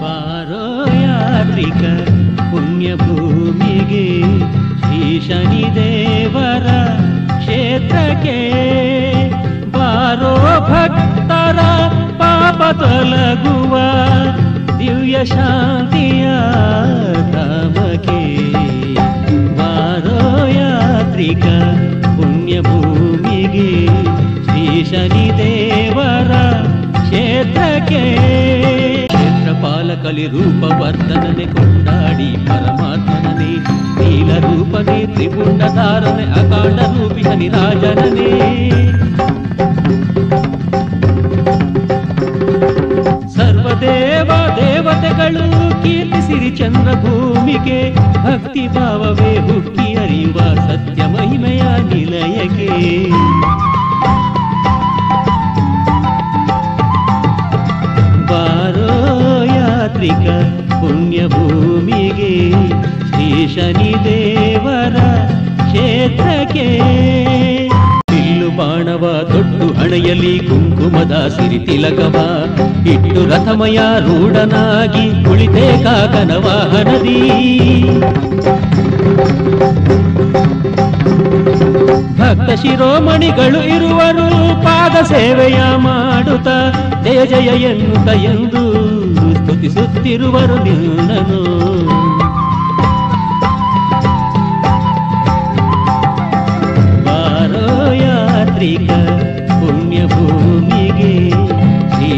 ಬಾರೋ ಯಾತ್ರಿಕ ಪುಣ್ಯ ಭೂಮಿಗೆ ಶ್ರೀ ಶನಿದೇವರ ಕ್ಷೇತ್ರಕ್ಕೆ ಬಾರೋ ಭಕ್ತರ ಪಾಪ ತೊಲಗುವ ದಿವ್ಯ ಶಾಂತಿಯ ಧಾಮಕ್ಕೆ ಬಾರೋ ಯಾತ್ರಿಕ ಪುಣ್ಯ ಭೂಮಿಗೆ ಶ್ರೀ ಶನಿದೇವರ ಕ್ಷೇತ್ರಕ್ಕೆ ಕ್ಷೇತ್ರಪಾಲಕಲಿ ರೂಪವರ್ಧನನೆ ಕೊಂಡಾಡಿ ಪರಮಾತ್ಮನನೇ ನೀಲ ರೂಪನೇ ತ್ರಿಪುಂಡಧಾರನೆ ಅಕಾಂಡ ರೂಪಿ ಶನಿರಾಜನನೇ ಸರ್ವದೇವ ದೇವತೆಗಳು ಕೀರ್ತಿಸಿರಿ ಚಂದ್ರಭೂಮಿಗೆ ಭಕ್ತಿ ಭಾವವೇ ಹುಕ್ಕಿ ಅರಿಯುವ ಸತ್ಯ ಮಹಿಮೆಯ ನಿಲಯಕ್ಕೆ ಬಾರೋ ಯಾತ್ರಿಕ ಪುಣ್ಯ ಭೂಮಿಗೆ ಶ್ರೀ ಶನಿದೇವರ ಕ್ಷೇತ್ರಕ್ಕೆ ಬಿಲ್ಲು ಬಾಣವ ತೊಟ್ಟು ಹಣೆಯಲ್ಲಿ ಕುಂಕುಮದ ಸಿರಿ ತಿಲಕವ ಇಟ್ಟು ರಥಮಯ ರೂಢನಾಗಿ ಕುಳಿತೆ ಕಾಕನ ವಾಹನದಿ ಭಕ್ತ ಶಿರೋಮಣಿಗಳು ಇರುವರು ಪಾದ ಸೇವೆಯ ಮಾಡುತ್ತ ಜಯ ಜಯ ಎನ್ನುತ್ತ ಎಂದು ಸ್ತುತಿಸುತ್ತಿರುವರು ನಿನ್ನನು ಬಾರೋ ಯಾತ್ರಿಕ ಪುಣ್ಯ ಭೂಮಿಗೆ ಶ್ರೀ